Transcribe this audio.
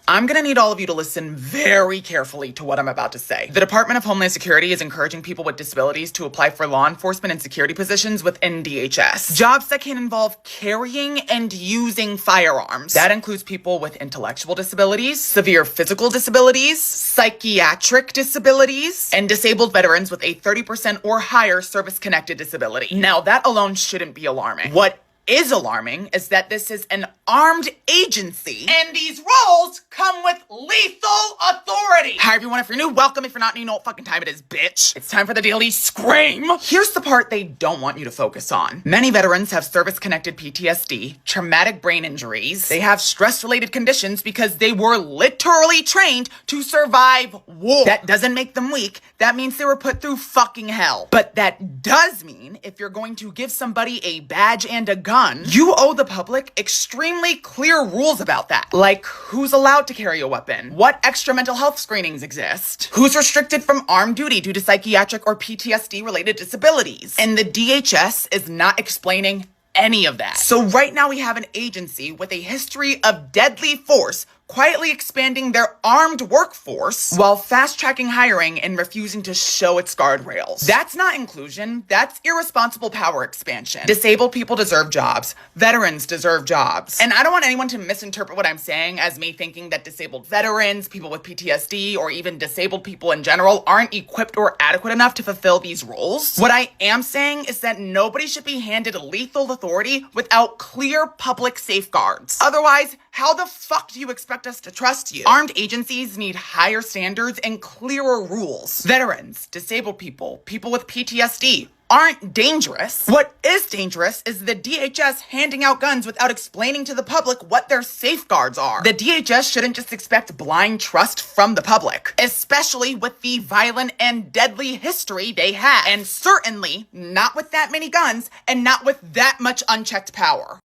I'm gonna need all of you to listen very carefully to what I'm about to say. The Department of Homeland Security is encouraging people with disabilities to apply for law enforcement and security positions within DHS. Jobs that can involve carrying and using firearms. That includes people with intellectual disabilities, severe physical disabilities, psychiatric disabilities, and disabled veterans with a 30% or higher service-connected disability. Now, that alone shouldn't be alarming. What is alarming is that this is an armed agency, and these roles come with lethal authority. Hi everyone, if you're new, welcome. If you're not new, you know what fucking time it is, bitch. It's time for the daily scream. Here's the part they don't want you to focus on. Many veterans have service-connected PTSD, traumatic brain injuries. They have stress-related conditions because they were literally trained to survive war. That doesn't make them weak. That means they were put through fucking hell. But that does mean if you're going to give somebody a badge and a gun, you owe the public extremely clear rules about that. Like who's allowed to carry a weapon, what extra mental health screenings exist, who's restricted from armed duty due to psychiatric or PTSD related disabilities. And the DHS is not explaining any of that. So right now we have an agency with a history of deadly force quietly expanding their armed workforce while fast-tracking hiring and refusing to show its guardrails. That's not inclusion, that's irresponsible power expansion. Disabled people deserve jobs. Veterans deserve jobs. And I don't want anyone to misinterpret what I'm saying as me thinking that disabled veterans, people with PTSD, or even disabled people in general aren't equipped or adequate enough to fulfill these roles. What I am saying is that nobody should be handed lethal authority without clear public safeguards. Otherwise, how the fuck do you expect us to trust you? Armed agencies need higher standards and clearer rules. Veterans, disabled people, people with PTSD aren't dangerous. What is dangerous is the DHS handing out guns without explaining to the public what their safeguards are. The DHS shouldn't just expect blind trust from the public, especially with the violent and deadly history they have, and certainly not with that many guns and not with that much unchecked power.